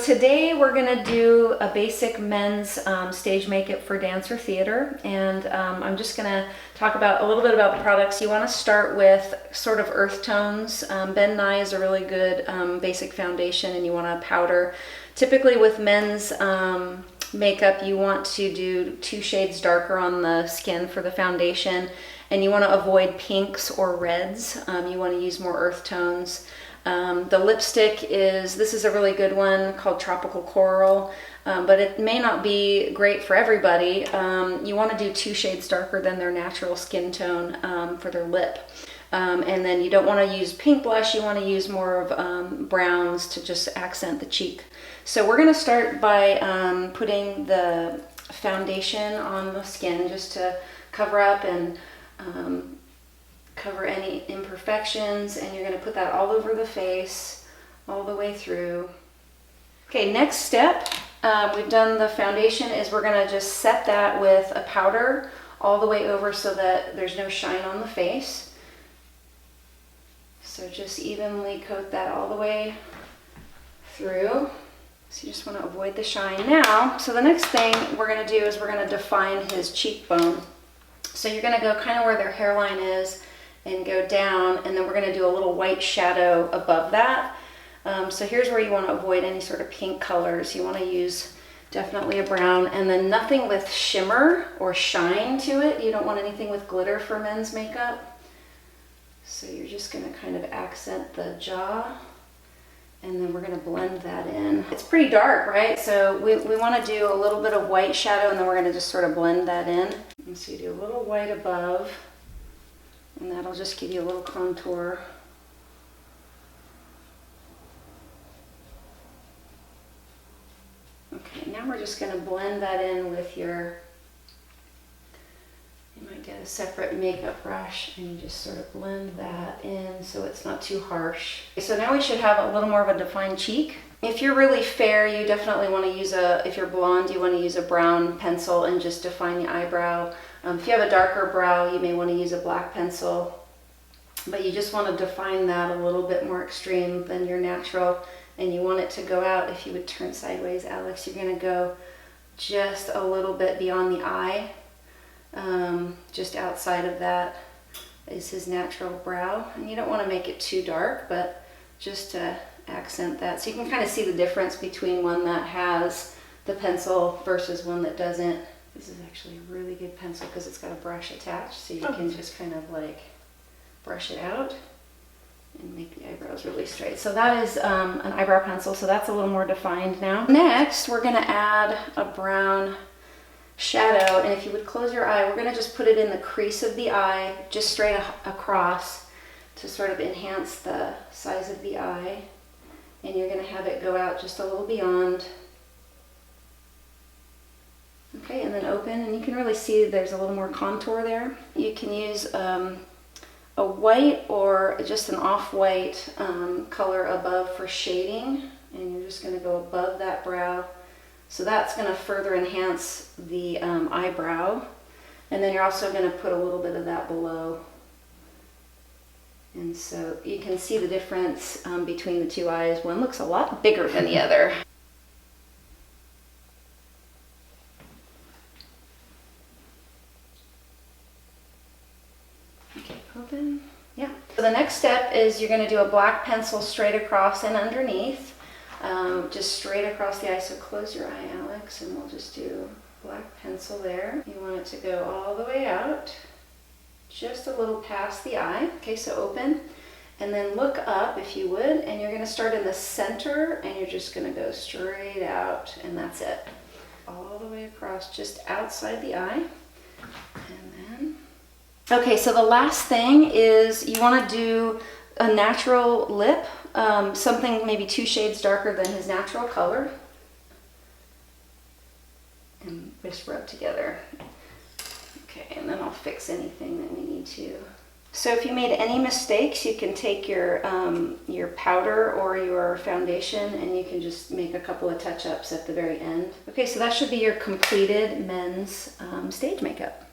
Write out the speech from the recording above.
Today we're going to do a basic men's stage makeup for dance or theater, and I'm just going to talk about a little bit about the products. You want to start with sort of earth tones. Ben Nye is a really good basic foundation, and you want to powder. Typically with men's makeup, you want to do 2 shades darker on the skin for the foundation, and you want to avoid pinks or reds. You want to use more earth tones. The lipstick this is a really good one called Tropical Coral, but it may not be great for everybody. You want to do 2 shades darker than their natural skin tone for their lip. And then you don't want to use pink blush, you want to use more of browns to just accent the cheek. So we're going to start by putting the foundation on the skin just to cover up and cover any imperfections, and you're going to put that all over the face, all the way through. Okay, next step, we've done the foundation, is we're going to just set that with a powder all the way over so that there's no shine on the face. So just evenly coat that all the way through. So you just want to avoid the shine. Now, so the next thing we're going to do is we're going to define his cheekbone. So you're going to go kind of where their hairline is and go down, and then we're going to do a little white shadow above that. So here's where you want to avoid any sort of pink colors. You want to use definitely a brown, and then nothing with shimmer or shine to it. You don't want anything with glitter for men's makeup. So you're just going to kind of accent the jaw, and then we're going to blend that in. It's pretty dark, right? So we want to do a little bit of white shadow, and then we're going to just sort of blend that in. And so you do a little white above, and that'll just give you a little contour. Okay, now we're just going to blend that in with you might get a separate makeup brush, and you just sort of blend that in so it's not too harsh. So now we should have a little more of a defined cheek. If you're really fair, you definitely want to use if you're blonde, you want to use a brown pencil and just define the eyebrow. If you have a darker brow, you may want to use a black pencil, but you just want to define that a little bit more extreme than your natural, and you want it to go out. If you would turn sideways, Alex, you're going to go just a little bit beyond the eye. Just outside of that is his natural brow, and you don't want to make it too dark, but just to accent that. So you can kind of see the difference between one that has the pencil versus one that doesn't. This is actually a really good pencil because it's got a brush attached, so you can just kind of like brush it out and make the eyebrows really straight. So that is an eyebrow pencil, so that's a little more defined now. Next, we're going to add a brown shadow, and if you would close your eye, we're going to just put it in the crease of the eye, just straight across, to sort of enhance the size of the eye. And you're going to have it go out just a little beyond. Okay, and then open, and you can really see there's a little more contour there. You can use a white or just an off-white color above for shading, and you're just going to go above that brow. So that's going to further enhance the eyebrow, and then you're also going to put a little bit of that below. And so you can see the difference between the 2 eyes. One looks a lot bigger than the other. Okay, open. Yeah. So the next step is you're going to do a black pencil straight across and underneath. Just straight across the eye. So close your eye, Alex, and we'll just do black pencil there. You want it to go all the way out, just a little past the eye. Okay, so open, and then look up if you would, and you're going to start in the center, and you're just going to go straight out, and that's it. All the way across, just outside the eye. And then, okay, so the last thing is you want to do a natural lip, something maybe 2 shades darker than his natural color, and just rub together. Okay, and then I'll fix anything that we need to. So if you made any mistakes, you can take your powder or your foundation, and you can just make a couple of touch-ups at the very end. Okay, so that should be your completed men's stage makeup.